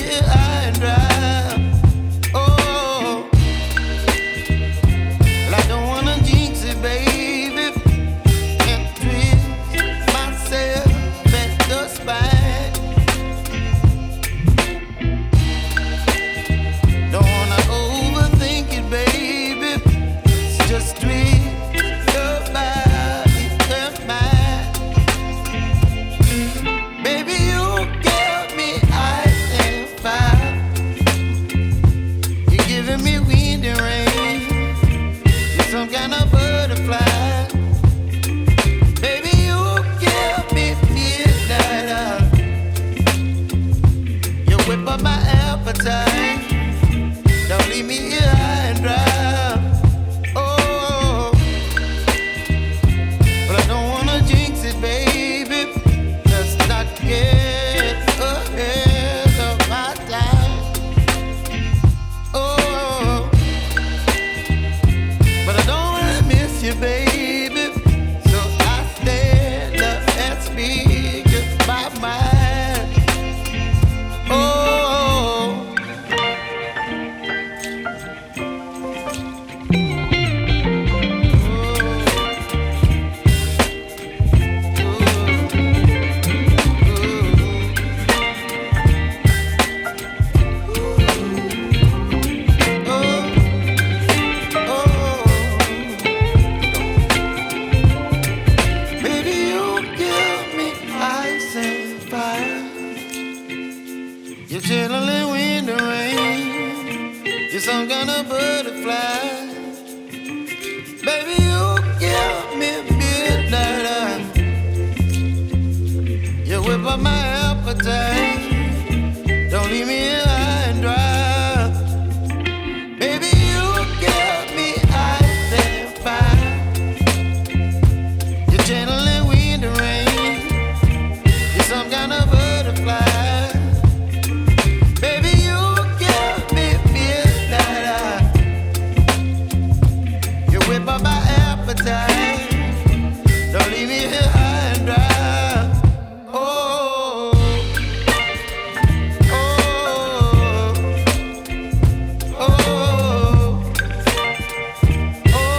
here high and dry. Oh, well, I don't wanna jinx it, baby, and twist myself at the spine. Don't wanna overthink it, baby. It's just twist your body and mine. Baby, you give me ice and fire. You're giving me wind and rain. You're some kind of butterfly. Baby, you give me midnight. You whip up my appetite. Don't leave me here high and dry. Oh, but I don't wanna jinx it, baby. Let's not get ahead of my time. Oh, but I don't wanna miss you, baby. So I stand up and speak just my mind. Oh. Baby, you give me ice and fire. You're channeling wind and rain. You're some kind of butterfly. Baby, you give me midnight. You whip up my appetite. Don't leave me here high and dry. Baby, you give me ice and fire. You're channeling wind and rain. You're some kind of butterfly. Baby, you give me midnight. You whip up my appetite. Don't leave me here high and dry. Oh, oh, oh, oh,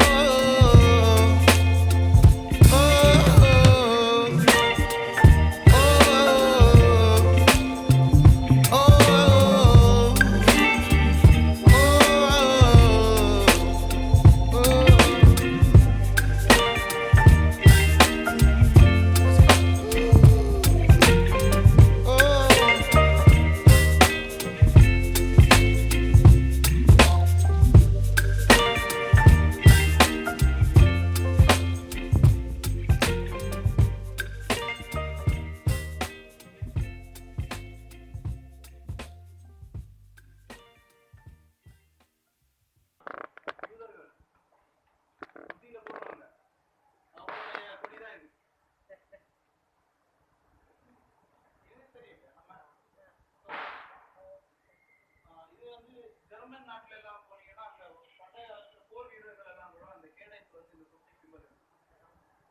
German நாட்டுல எல்லாம் போனீங்கன்னா அந்த பண்டைய போர் வீரர்கள் எல்லாம் கூட அந்த கேடயத்துல வந்து இந்த சுத்தி சிம்பல் இருக்கும்.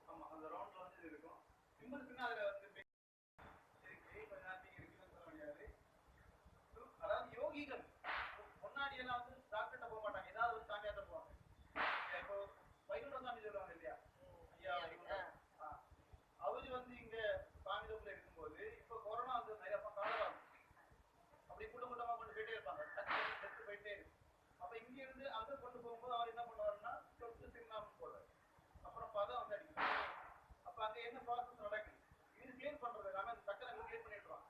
ஆமா, அந்த ரவுண்ட்ல வந்து இருக்கும் சிம்பல்ஸ்னா அதுல வந்து கொஞ்ச நேரத்துக்கு இருக்குன்னு சொல்ல முடியாது. அதாவது யோகிகள் முன்னாடி எல்லாம் வந்து டாக்டர்கிட்ட போக மாட்டாங்க, ஏதாவது ஒரு சாமியாட்ட போவாங்க. இப்போ வைகுண்ட சாமி சொல்லுவாங்க இல்லையா, ஐயா அவரு வந்து இங்க சாமிதத்துல இருக்கும்போது இப்ப கொரோனா வந்து நிறைய காலம் அப்படி கூட்டமா கொண்டு போயிட்டே இருப்பாங்க, டெஸ்ட் போயிட்டே இருக்கு. அப்ப இங்க இருந்து அங்க கொண்டு போகும்போது அவர் என்ன பண்ணுவாருன்னா தொட்டு சிக்னாம் போடுறாரு, அப்புறம் பதம் வந்து அடிக்கணும். அப்ப அங்க என்ன ப்ராசஸ் நடக்குது, இது கிளியர் பண்றது எல்லாமே அந்த சக்கரங்களை கிளியர் பண்ணிடுவாங்க.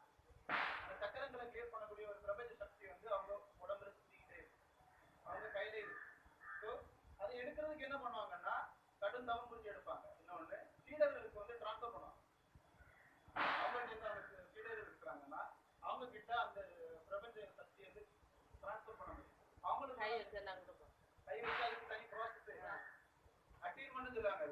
அந்த சக்கரங்களை கிளியர் பண்ணக்கூடிய ஒரு பிரபஞ்ச சக்தி வந்து அவங்க உடம்புல சுத்திக்கிட்டே இருக்கு, அவங்க கையில இருக்கு. ஸோ அதை எடுக்கிறதுக்கு என்ன பண்ணுவாங்கன்னா கடும் தவம் புரிஞ்சு எடுப்பாங்க. இன்னொன்னு சீடர்களுக்கு வந்து டிரான்ஸ்ஃபர் பண்ணுவாங்க. அவங்க சீடர்கள் இருக்கிறாங்கன்னா அவங்க கிட்ட அந்த பிரபஞ்ச சக்தி வந்து டிரான்ஸ்ஃபர் பண்ண முடியும். அவங்களுக்கு கை வச்சு அதுக்கு தனி ப்ராசஸ் அட்டீன்மெண்ட் சொல்லுவாங்க.